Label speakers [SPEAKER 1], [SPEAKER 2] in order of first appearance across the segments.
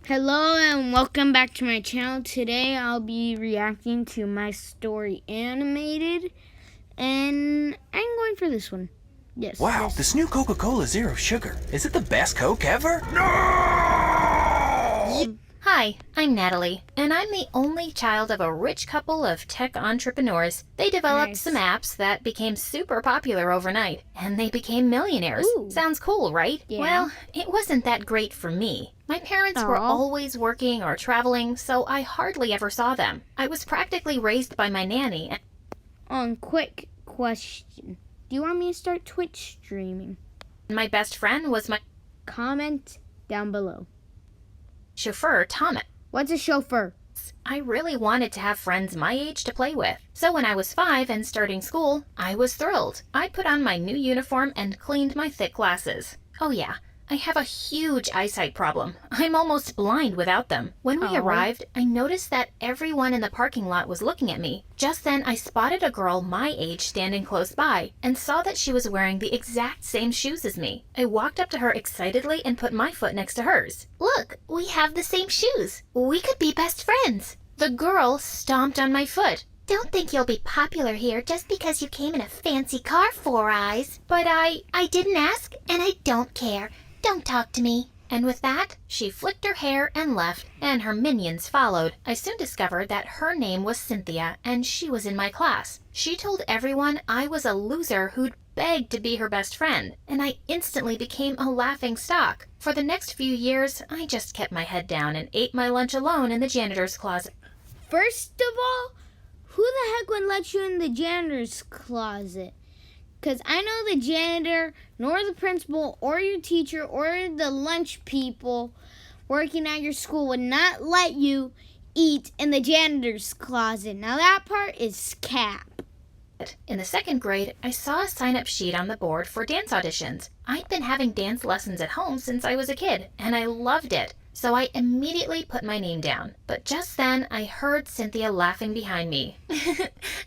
[SPEAKER 1] Hello and welcome back to my channel. Today I'll be reacting to My Story Animated, and I'm going for this one. Yes.
[SPEAKER 2] Wow, this new Coca-Cola Zero Sugar. Is it the best Coke ever? No!
[SPEAKER 3] Hi, I'm Natalie, and I'm the only child of a rich couple of tech entrepreneurs. They developed some apps that became super popular overnight, and they became millionaires.
[SPEAKER 1] Ooh.
[SPEAKER 3] Sounds cool, right?
[SPEAKER 1] Yeah.
[SPEAKER 3] Well, it wasn't that great for me. My parents were always working or traveling, so I hardly ever saw them. I was practically raised by my nanny.
[SPEAKER 1] Quick question. Do you want me to start Twitch streaming?
[SPEAKER 3] My best friend was my
[SPEAKER 1] Comment down below.
[SPEAKER 3] chauffeur, Thomas.
[SPEAKER 1] What's a chauffeur?
[SPEAKER 3] I really wanted to have friends my age to play with. So when I was 5 and starting school, I was thrilled. I put on my new uniform and cleaned my thick glasses. Oh yeah, I have a huge eyesight problem. I'm almost blind without them. When we arrived, I noticed that everyone in the parking lot was looking at me. Just then, I spotted a girl my age standing close by and saw that she was wearing the exact same shoes as me. I walked up to her excitedly and put my foot next to hers. Look, we have the same shoes. We could be best friends. The girl stomped on my foot. Don't think you'll be popular here just because you came in a fancy car, Four Eyes. But I didn't ask, and I don't care. Don't talk to me. And with that, she flicked her hair and left, and her minions followed. I soon discovered that her name was Cynthia, and she was in my class. She told everyone I was a loser who'd begged to be her best friend, and I instantly became a laughing stock. For the next few years, I just kept my head down and ate my lunch alone in the janitor's closet.
[SPEAKER 1] First of all, who the heck would let you in the janitor's closet? Because I know the janitor, nor the principal, or your teacher, or the lunch people working at your school would not let you eat in the janitor's closet. Now that part is cap.
[SPEAKER 3] In the 2nd grade, I saw a sign-up sheet on the board for dance auditions. I'd been having dance lessons at home since I was a kid, and I loved it. So I immediately put my name down. But just then, I heard Cynthia laughing behind me.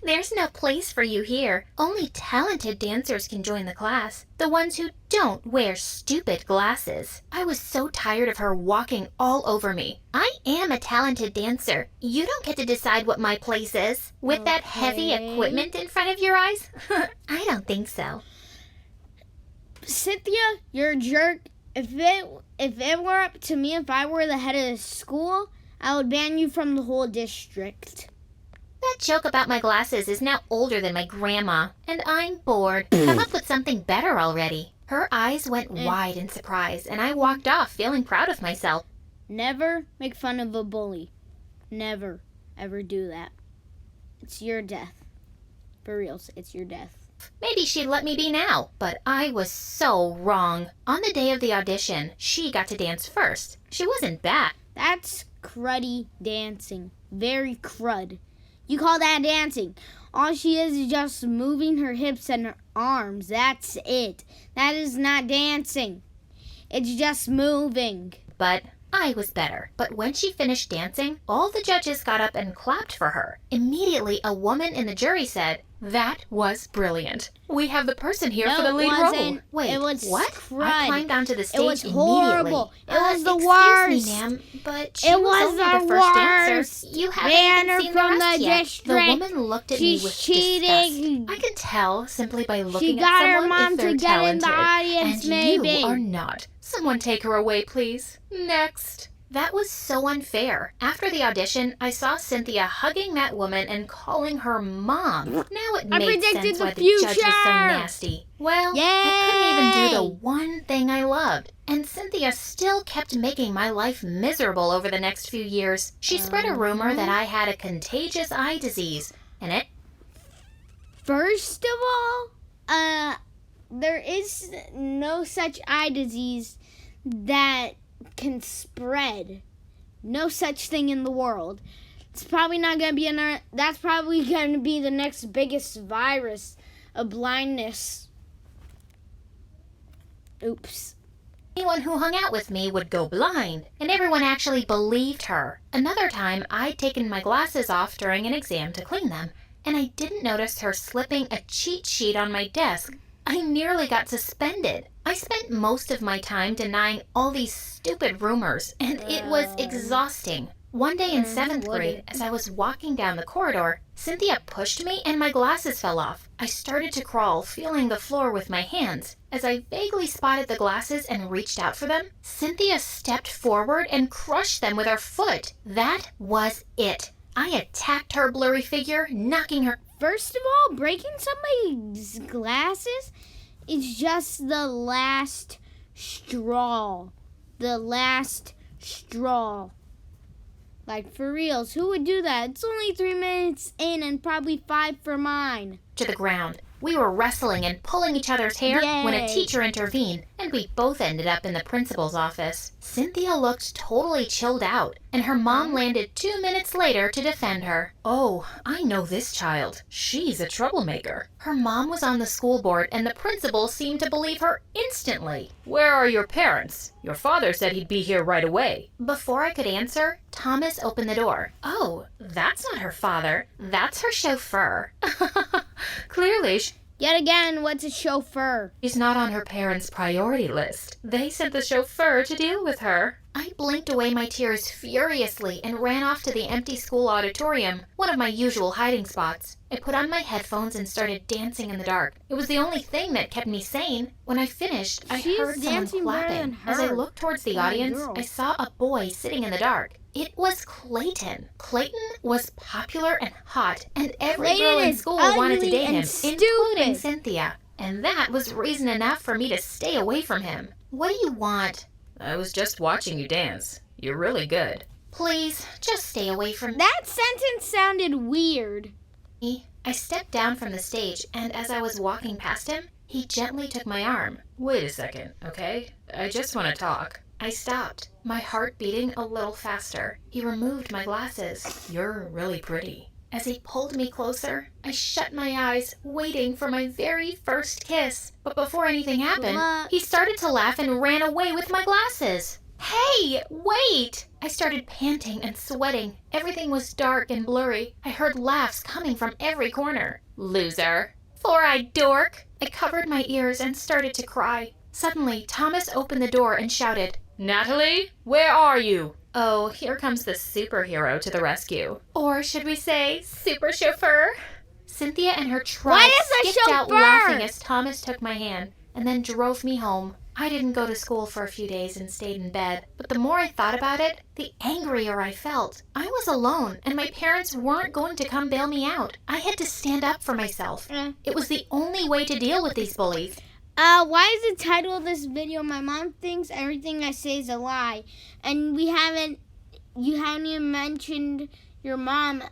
[SPEAKER 3] There's no place for you here. Only talented dancers can join the class. The ones who don't wear stupid glasses. I was so tired of her walking all over me. I am a talented dancer. You don't get to decide what my place is. With that heavy equipment in front of your eyes? I don't think so.
[SPEAKER 1] Cynthia, you're a jerk. If it were up to me, if I were the head of the school, I would ban you from the whole district.
[SPEAKER 3] That joke about my glasses is now older than my grandma, and I'm bored. Come up with something better already. Her eyes went wide in surprise, and I walked off feeling proud of myself.
[SPEAKER 1] Never make fun of a bully. Never, ever do that. It's your death. For reals, it's your death.
[SPEAKER 3] Maybe she'd let me be now, but I was so wrong. On the day of the audition, she got to dance first. She wasn't bad.
[SPEAKER 1] That's cruddy dancing. Very crud. You call that dancing? All she is just moving her hips and her arms. That's it. That is not dancing. It's just moving.
[SPEAKER 3] But I was better. But when she finished dancing, all the judges got up and clapped for her. Immediately, a woman in the jury said, "That was brilliant. We have the person here for the lead role." Wait,
[SPEAKER 1] it was
[SPEAKER 3] what?
[SPEAKER 1] Crud.
[SPEAKER 3] I climbed onto the stage
[SPEAKER 1] It was horrible.
[SPEAKER 3] immediately.
[SPEAKER 1] It was the worst.
[SPEAKER 3] Excuse me, ma'am, but she
[SPEAKER 1] It
[SPEAKER 3] was
[SPEAKER 1] was
[SPEAKER 3] only
[SPEAKER 1] the
[SPEAKER 3] the first
[SPEAKER 1] worst.
[SPEAKER 3] dancer. You haven't
[SPEAKER 1] Ban her
[SPEAKER 3] even seen
[SPEAKER 1] from
[SPEAKER 3] the rest
[SPEAKER 1] the
[SPEAKER 3] yet.
[SPEAKER 1] district.
[SPEAKER 3] The woman looked at me with
[SPEAKER 1] cheating.
[SPEAKER 3] disgust. I can tell simply by looking
[SPEAKER 1] She got
[SPEAKER 3] at
[SPEAKER 1] her
[SPEAKER 3] someone
[SPEAKER 1] mom
[SPEAKER 3] if they're
[SPEAKER 1] to get in
[SPEAKER 3] talented.
[SPEAKER 1] the audience,
[SPEAKER 3] and
[SPEAKER 1] maybe.
[SPEAKER 3] you are not. Someone take her away, please. Next. That was so unfair. After the audition, I saw Cynthia hugging that woman and calling her mom. Now it made
[SPEAKER 1] predicted
[SPEAKER 3] sense
[SPEAKER 1] the
[SPEAKER 3] why the judge was so
[SPEAKER 1] future.
[SPEAKER 3] nasty. Well, I couldn't even do the one thing I loved. And Cynthia still kept making my life miserable over the next few years. She spread a rumor that I had a contagious eye disease. And it...
[SPEAKER 1] First of all, there is no such eye disease that can spread. No such thing in the world. It's probably not going to be that's probably going to be the next biggest virus of blindness. Oops.
[SPEAKER 3] Anyone who hung out with me would go blind, and everyone actually believed her. Another time, I'd taken my glasses off during an exam to clean them, and I didn't notice her slipping a cheat sheet on my desk I nearly got suspended. I spent most of my time denying all these stupid rumors, and it was exhausting. One day in 7th grade, as I was walking down the corridor, Cynthia pushed me and my glasses fell off. I started to crawl, feeling the floor with my hands. As I vaguely spotted the glasses and reached out for them, Cynthia stepped forward and crushed them with her foot. That was it. I attacked her blurry figure, knocking her...
[SPEAKER 1] First of all, breaking somebody's glasses is just the last straw. The last straw. Like, for reals, who would do that? It's only 3 minutes in and probably 5 for mine.
[SPEAKER 3] To the ground. We were wrestling and pulling each other's hair when a teacher intervened, and we both ended up in the principal's office. Cynthia looked totally chilled out, and her mom landed 2 minutes later to defend her.
[SPEAKER 4] Oh, I know this child. She's a troublemaker.
[SPEAKER 3] Her mom was on the school board, and the principal seemed to believe her instantly.
[SPEAKER 4] Where are your parents? Your father said he'd be here right away.
[SPEAKER 3] Before I could answer, Thomas opened the door. Oh, that's not her father. That's her chauffeur.
[SPEAKER 4] Clearly,
[SPEAKER 1] Yet again, what's a chauffeur?
[SPEAKER 4] she's not on her parents' priority list. They sent the chauffeur to deal with her.
[SPEAKER 3] I blinked away my tears furiously and ran off to the empty school auditorium, one of my usual hiding spots. I put on my headphones and started dancing in the dark. It was the only thing that kept me sane. When I finished, I
[SPEAKER 1] She's
[SPEAKER 3] heard someone
[SPEAKER 1] dancing better than
[SPEAKER 3] clapping.
[SPEAKER 1] her.
[SPEAKER 3] As I looked towards the
[SPEAKER 1] My
[SPEAKER 3] audience,
[SPEAKER 1] girl.
[SPEAKER 3] I saw a boy sitting in the dark. It was Clayton. Clayton was popular and hot, and every
[SPEAKER 1] Clayton
[SPEAKER 3] girl in
[SPEAKER 1] is
[SPEAKER 3] school wanted to
[SPEAKER 1] ugly
[SPEAKER 3] date
[SPEAKER 1] and
[SPEAKER 3] him,
[SPEAKER 1] stupid.
[SPEAKER 3] including Cynthia. And that was reason enough for me to stay away from him. What do you want?
[SPEAKER 4] I was just watching you dance. You're really good.
[SPEAKER 3] Please, just stay away from
[SPEAKER 1] That sentence sounded weird.
[SPEAKER 3] me. I stepped down from the stage, and as I was walking past him, he gently took my arm.
[SPEAKER 4] Wait a second, okay? I just want to talk.
[SPEAKER 3] I stopped, my heart beating a little faster. He removed my glasses.
[SPEAKER 4] You're really pretty.
[SPEAKER 3] As he pulled me closer, I shut my eyes, waiting for my very first kiss. But before anything happened,
[SPEAKER 1] What?
[SPEAKER 3] he started to laugh and ran away with my glasses. Hey, wait! I started panting and sweating. Everything was dark and blurry. I heard laughs coming from every corner. Loser. Four-eyed dork. I covered my ears and started to cry. Suddenly, Thomas opened the door and shouted,
[SPEAKER 4] Natalie, where are you?
[SPEAKER 3] "Oh, here comes the superhero to the rescue." Or should we say, super chauffeur? Cynthia and her
[SPEAKER 1] Why
[SPEAKER 3] tribe
[SPEAKER 1] is a
[SPEAKER 3] skipped out
[SPEAKER 1] chauffeur?
[SPEAKER 3] laughing as Thomas took my hand and then drove me home. I didn't go to school for a few days and stayed in bed, but the more I thought about it, the angrier I felt. I was alone, and my parents weren't going to come bail me out. I had to stand up for myself. It was the only way to deal with these bullies.
[SPEAKER 1] Why is the title of this video, My Mom Thinks Everything I Say is a Lie? And you haven't even mentioned your mom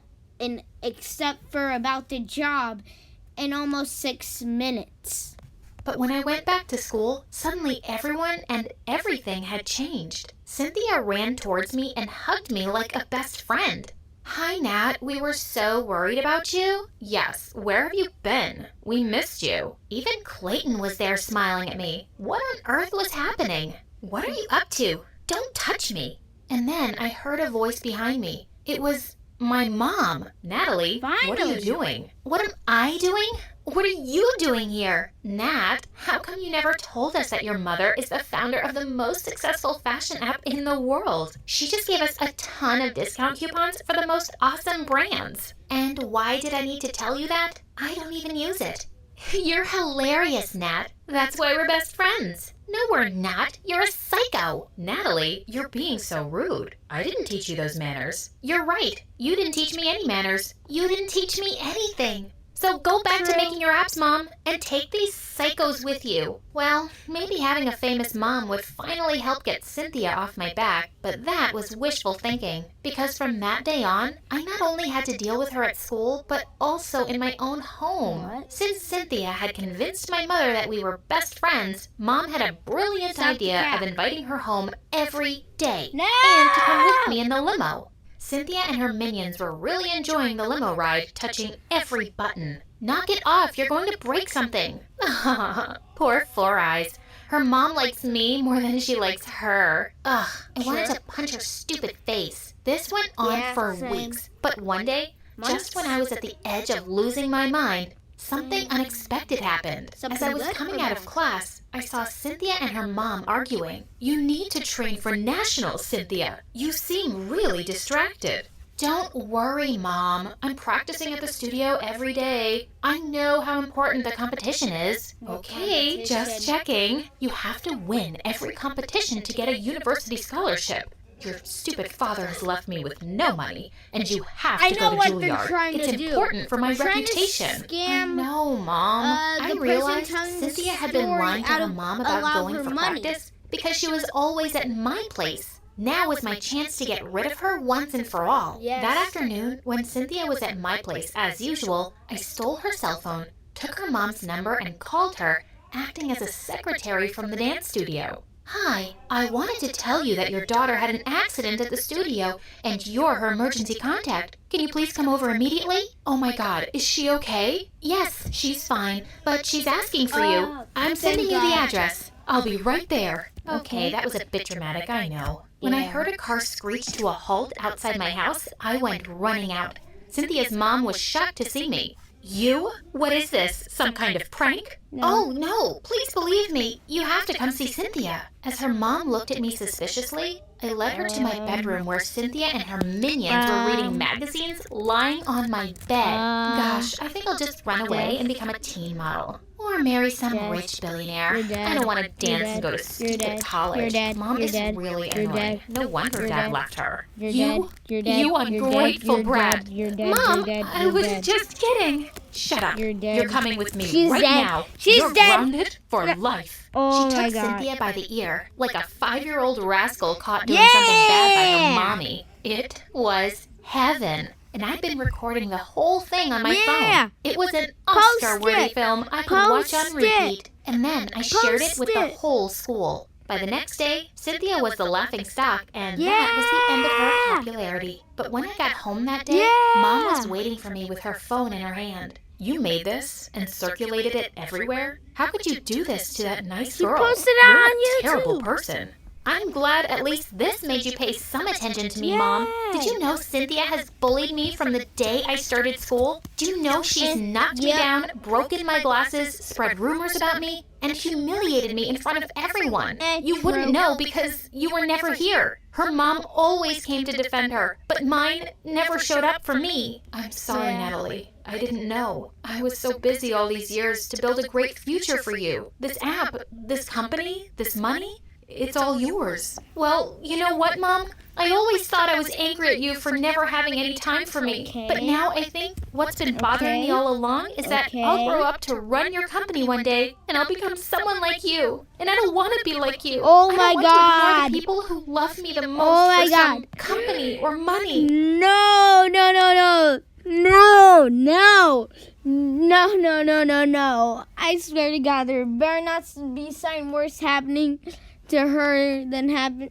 [SPEAKER 1] except for about the job in almost 6 minutes.
[SPEAKER 3] But when I went back to school, suddenly everyone and everything had changed. Cynthia ran towards me and hugged me like a best friend. "Hi, Nat. We were so worried about you." "Yes. Where have you been? We missed you." Even Clayton was there smiling at me. What on earth was happening? "What are you up to? Don't touch me." And then I heard a voice behind me. It was my mom. "Natalie, what are you
[SPEAKER 1] Finally.
[SPEAKER 3] doing?" "What am I doing? What are you doing here?" "Nat, how come you never told us that your mother is the founder of the most successful fashion app in the world? She just gave us a ton of discount coupons for the most awesome brands." "And why did I need to tell you that? I don't even use it." "You're hilarious, Nat. That's why we're best friends." "No, we're not. You're a psycho."
[SPEAKER 4] Natalie, you're being so rude. I didn't teach you those manners.
[SPEAKER 3] "You're right. You didn't teach me any manners. You didn't teach me anything. So go back to
[SPEAKER 1] True.
[SPEAKER 3] making your apps, Mom, and take these psychos with you." Well, maybe having a famous mom would finally help get Cynthia off my back, but that was wishful thinking. Because from that day on, I not only had to deal with her at school, but also in my own home.
[SPEAKER 1] What?
[SPEAKER 3] Since Cynthia had convinced my mother that we were best friends, Mom had a brilliant
[SPEAKER 1] Stop the
[SPEAKER 3] idea
[SPEAKER 1] cat.
[SPEAKER 3] of inviting her home every day.
[SPEAKER 1] No!
[SPEAKER 3] And to come with me in the limo. Cynthia and her minions were really enjoying the limo ride, touching every button. "Knock it off, you're going to break something." Poor Four Eyes. Her mom likes me more than she likes her. Ugh, I wanted to punch her stupid face. This went on
[SPEAKER 1] Yeah,
[SPEAKER 3] for
[SPEAKER 1] same.
[SPEAKER 3] weeks. But one day,
[SPEAKER 1] Months?
[SPEAKER 3] just when I was at the edge of losing my mind, Something unexpected happened. As I was coming out of class, I saw Cynthia and her mom arguing.
[SPEAKER 4] You need to train for nationals, Cynthia. You seem really distracted.
[SPEAKER 3] Don't worry, Mom. I'm practicing at the studio every day. I know how important the competition is.
[SPEAKER 4] Okay, just checking.
[SPEAKER 3] You have to win every competition to get a university scholarship. Your stupid father has left me with no money, and you have to go to Juilliard. It's important for my reputation. I know, Mom. I realized Cynthia had been lying to her mom about going for practice because she was always at my place. Now was my chance to get rid of her once and for all. That afternoon, when Cynthia was at my place as usual, I stole her cell phone, took her mom's number, and called her, acting as a secretary from the dance studio. Hi, I wanted to tell you that your daughter had an accident at the studio, and you're her emergency contact. Can you please come over immediately? Oh my God, is she okay? Yes, she's fine, but she's asking for you. I'm sending you the address. I'll be right there. Okay, that was a bit dramatic, I know. When I heard a car screech to a halt outside my house, I went running out. Cynthia's mom was shocked to see me. You? What is this? Some kind of prank? No. Oh, no. Please believe me. You have to come see Cynthia. As her mom looked at me suspiciously, I led her to my bedroom where Cynthia and her minions were reading magazines lying on my bed. Gosh, I think I'll just run away and become a teen model. Or marry some rich billionaire. I don't want to dance and go to stupid college. Mom is really annoying. No wonder Dad left her. You ungrateful brat. Mom, I was just kidding. Shut up. You're coming with me right now. You're grounded for life. She took Cynthia by the ear, like a 5-year-old rascal caught doing something bad by her mommy. It was heaven. And I've been recording the whole thing on my phone. It was an Oscar-worthy film I could watch on repeat. And then I shared it with the whole school. By the next day, Cynthia was the laughingstock, and that was the end of her popularity. But when I got home that day, Mom was waiting for me with her phone in her hand. You made this and circulated it everywhere? How could you do this to that nice girl?
[SPEAKER 1] Posted it on
[SPEAKER 3] You're a
[SPEAKER 1] YouTube.
[SPEAKER 3] terrible person. I'm glad at least this made you pay some attention to me, Mom. Did you know Cynthia has bullied me from the day I started school? Do you know she's knocked me down, broken my glasses, spread rumors about me, and humiliated me in front of everyone? You wouldn't know because you were never here. Her mom always came to defend her, but mine never showed up for me. I'm sorry, Natalie. I didn't know. I was so busy all these years to build a great future for you. This app, this company, this money, it's all yours. Well, you know what, Mom? I always thought I was angry at you for never having any time for me. But now I think what's been bothering me all along is that I'll grow up to run your company one day, and I'll become someone like you. And I don't want to be like you.
[SPEAKER 1] Oh my
[SPEAKER 3] I don't want
[SPEAKER 1] God.
[SPEAKER 3] to ignore the people who love me the most for some company or money.
[SPEAKER 1] No. I swear to God, there better not be something worse happening to her than happened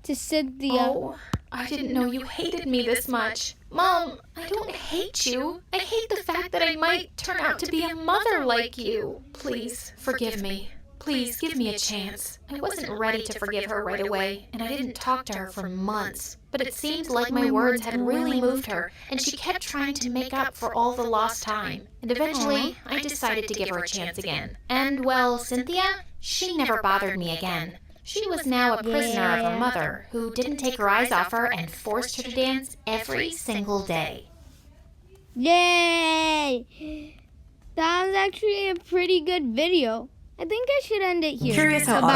[SPEAKER 1] to Cynthia.
[SPEAKER 3] Oh, I didn't know you hated me this much. Mom, I don't hate you. I hate the fact that I might turn out to be a mother like you. Please, forgive me. Please, give me a chance. I wasn't ready to forgive her right away, and I didn't talk to her for months. But it seemed like my words had really moved her, and she kept trying to make up for all the lost time. And eventually, I decided to give her a chance again. And, well, Cynthia, she never bothered me again. She was now a prisoner of her mother, who didn't take her eyes off her and forced her to dance every single day.
[SPEAKER 1] Yay! That was actually a pretty good video. I think I should end it here.
[SPEAKER 2] Curious how
[SPEAKER 1] Bye.